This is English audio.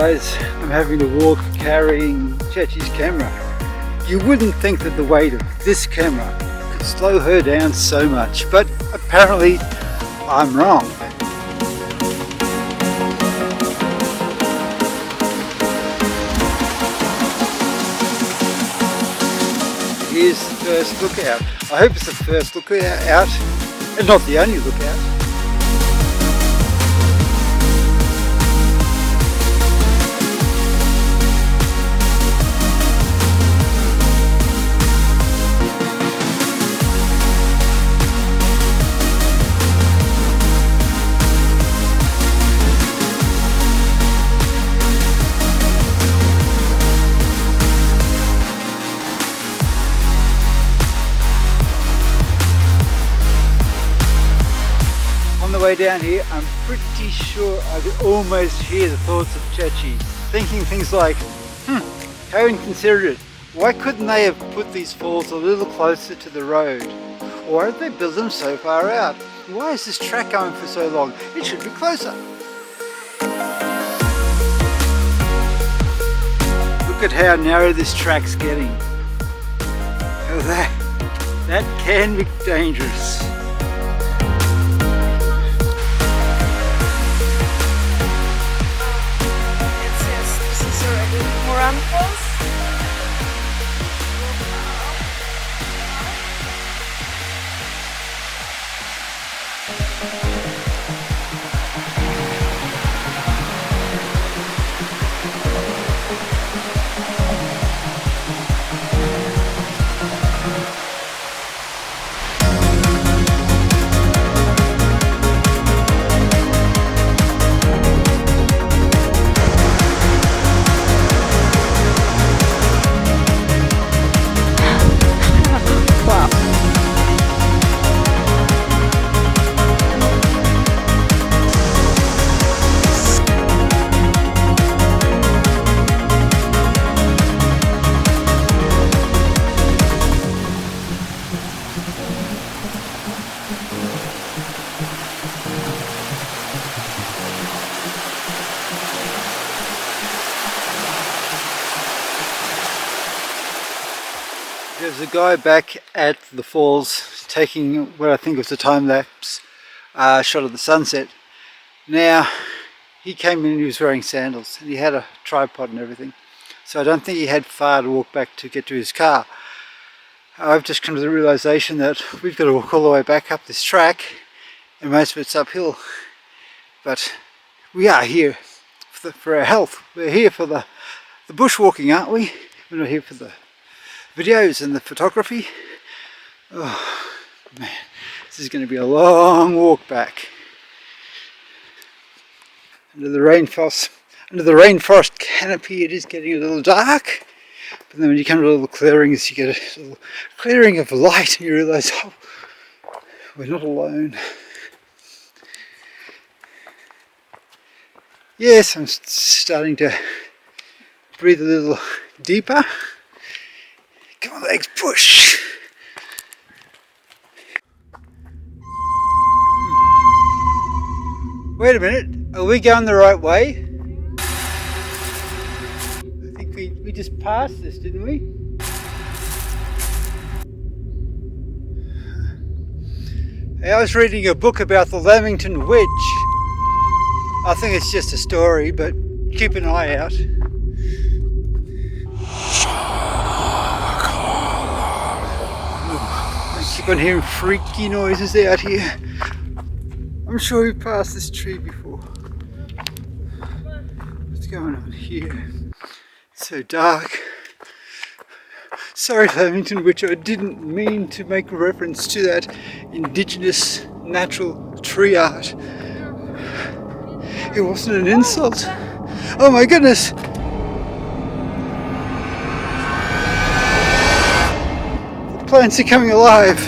guys, I'm having to walk carrying Chechi's camera. You wouldn't think that the weight of this camera could slow her down so much, but apparently I'm wrong. Here's the first lookout. I hope it's the first lookout and not the only lookout. Way down here, I'm pretty sure I could almost hear the thoughts of Chechi, thinking things like, how inconsiderate, why couldn't they have put these falls a little closer to the road? Or why did they build them so far out? Why is this track going for so long? It should be closer. Look at how narrow this track's getting. Oh, that can be dangerous. Morans Falls. There's a guy back at the falls taking what I think was a time-lapse shot of the sunset. Now, he came in and he was wearing sandals and he had a tripod and everything. So I don't think he had far to walk back to get to his car. I've just come to the realization that we've got to walk all the way back up this track and most of it's uphill. But we are here for our health. We're here for the bushwalking, aren't we? We're not here for the videos and the photography. Oh man, this is going to be a long walk back. Under the rainforest canopy it is getting a little dark, but then when you come to little clearings you get a little clearing of light and you realise, oh, we're not alone. Yes, I'm starting to breathe a little deeper. Come on legs, push! Wait a minute, are we going the right way? I think we just passed this, didn't we? Hey, I was reading a book about the Lamington Witch. I think it's just a story, but keep an eye out. I keep on hearing freaky noises out here. I'm sure we've passed this tree before. What's going on here? It's so dark. Sorry, Lamington Witch, I didn't mean to make reference to that indigenous natural tree art. It wasn't an insult. Oh my goodness! The plants are coming alive.